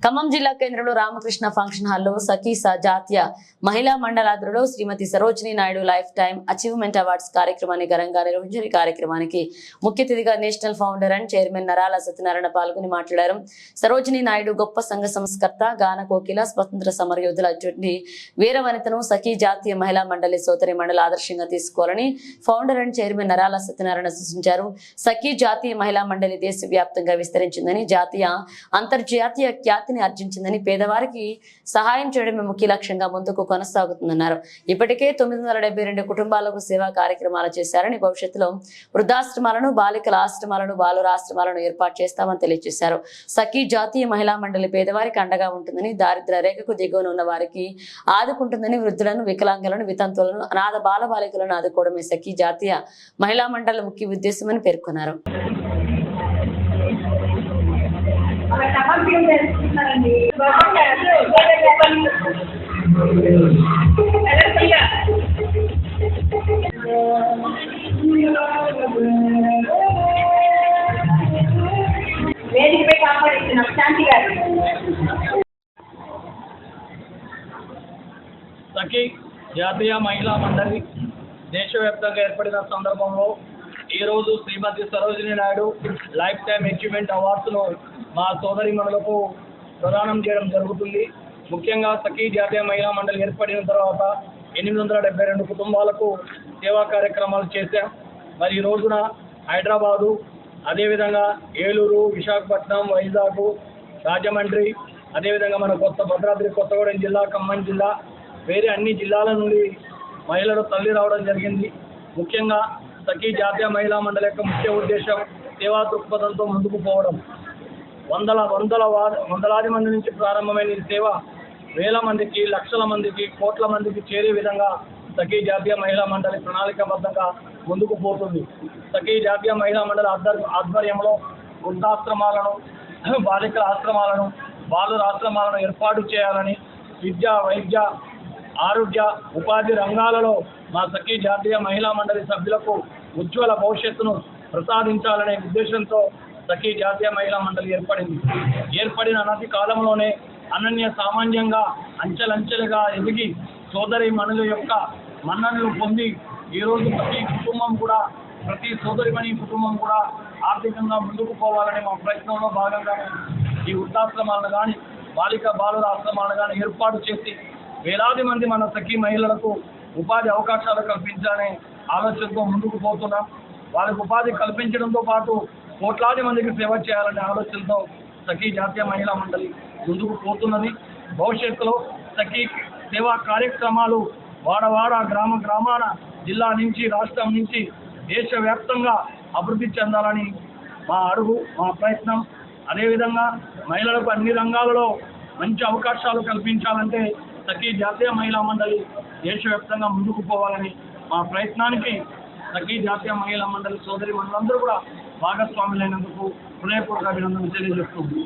ఖమ్మం జిల్లా కేంద్రంలో రామకృష్ణ ఫంక్షన్ హాల్లో సఖీసా జాతీయ మహిళా మండలాధ్వర్యంలో Shrimati Sarojini Naidu lifetime achievement awards కార్యక్రమాన్ని ఘనంగా నిర్వహించారు. ఈ కార్యక్రమానికి ముఖ్య అతిథిగా నేషనల్ ఫౌండర్ అండ్ చైర్మన్ నరాల సత్యనారాయణ పాల్గొని మాట్లాడారు. సరోజినీ నాయుడు గొప్ప సంఘ సంస్కర్త, గాన కోకిల, స్వతంత్ర సమరయోధుల అటువంటి వీర వనితను సఖీ జాతీయ మహిళా మండలి సోదరి మండలి ఆదర్శంగా తీసుకోవాలని ఫౌండర్ అండ్ చైర్మన్ నరాల సత్యనారాయణ సూచించారు. సఖీ జాతీయ మహిళా మండలి దేశవ్యాప్తంగా విస్తరించిందని, జాతీయ అంతర్జాతీయ ఖ్యాతిని ఆర్జించిందని, పేదవారికి సహాయం చేయడమే ముఖ్య లక్ష్యంగా ముందుకు కొనసాగుతుందన్నారు. ఇప్పటికే 972 కుటుంబాలకు సేవా కార్యక్రమాలు చేశారని, భవిష్యత్తులో వృద్ధాశ్రమాలను, బాలికల ఆశ్రమాలను, బాలుర ఆశ్రమాలను ఏర్పాటు చేస్తామని తెలియజేశారు. సఖీ జాతీయ మహిళా మండలి పేదవారికి అండగా ఉంటుందని, దారిద్ర్య రేఖకు దిగువన ఉన్న వారికి ఆదుకుంటుందని, వృద్ధులను, వికలాంగులను, వితంతువులను, అనాథ బాలబాలికలను ఆదుకోవడమే సఖీ జాతీయ మహిళా మండలి ముఖ్య ఉద్దేశమని పేర్కొన్నారు. వేదికపై కాపాడుతున్న శాంతి గారు. సఖీ జాతీయ మహిళా మండలి దేశవ్యాప్తంగా ఏర్పడిన సందర్భంలో ఈరోజు Shrimati Sarojini Naidu lifetime achievement అవార్డ్స్ను మా సోదరిమణులకు ప్రదానం చేయడం జరుగుతుంది. ముఖ్యంగా సఖీ జాతీయ మహిళా మండలి ఏర్పడిన తర్వాత 872 కుటుంబాలకు సేవా కార్యక్రమాలు చేశాం. మరి ఈ రోజున హైదరాబాదు, అదేవిధంగా ఏలూరు, విశాఖపట్నం, వైజాగ్, రాజమండ్రి, అదేవిధంగా మన భద్రాద్రి కొత్తగూడెం జిల్లా, ఖమ్మం జిల్లా, వేరే అన్ని జిల్లాల నుండి మహిళలు తల్లి రావడం జరిగింది. ముఖ్యంగా సఖీ జాతీయ మహిళా మండలి యొక్క ముఖ్య ఉద్దేశం సేవా దృక్పథంతో ముందుకు పోవడం. వందలాది మంది నుంచి ప్రారంభమైన ఈ సేవ వేల మందికి, లక్షల మందికి, కోట్ల మందికి చేరే విధంగా సఖీ జాతీయ మహిళా మండలి ప్రణాళికాబద్ధంగా ముందుకు పోతుంది. సఖీ జాతీయ మహిళా మండలి ఆధ్వర్యంలో వృద్ధాశ్రమాలను, బాలికల ఆశ్రమాలను, బాలుర ఆశ్రమాలను ఏర్పాటు చేయాలని, విద్య, వైద్య, ఆరోగ్య, ఉపాధి రంగాలలో మా సఖీ జాతీయ మహిళా మండలి సభ్యులకు ఉజ్వల భవిష్యత్తును ప్రసాదించాలనే ఉద్దేశంతో సఖీ జాతీయ మహిళా మండలి ఏర్పడిన అనతి కాలంలోనే అనన్య సామాన్యంగా అంచెలంచెలుగా ఎదిగి సోదరి మణుల యొక్క మన్ననలు పొంది ఈరోజు ప్రతి సోదరిమణి కుటుంబం కూడా ఆర్థికంగా ముందుకు పోవాలని మా ప్రయత్నంలో భాగంగానే ఈ వృద్ధాశ్రమాలను కానీ, బాలుర ఆశ్రమాలను కానీ ఏర్పాటు చేసి వేలాది మంది మన సఖీ మహిళలకు ఉపాధి అవకాశాలు కల్పించాలనే ఆలోచనతో ముందుకు పోతున్నాం. వాళ్ళకు ఉపాధి కల్పించడంతో పాటు కోట్లాది మందికి సేవ చేయాలనే ఆలోచనతో సఖీ జాతీయ మహిళా మండలి ముందుకు పోతున్నది. భవిష్యత్తులో సఖీ సేవా కార్యక్రమాలు వాడవాడ, గ్రామాన, జిల్లా నుంచి, రాష్ట్రం నుంచి దేశవ్యాప్తంగా అభివృద్ధి చెందాలని మా అడుగు, మా ప్రయత్నం. అదేవిధంగా మహిళలకు అన్ని రంగాలలో మంచి అవకాశాలు కల్పించాలంటే సఖీ జాతీయ మహిళా మండలి దేశవ్యాప్తంగా ముందుకు పోవాలని మా ప్రయత్నానికి సఖీ జాతీయ మహిళా మండలి సోదరి మనందరూ కూడా భాగస్వాములైనందుకు హృదయపూర్వక అభినందనలు తెలియజేస్తుంది.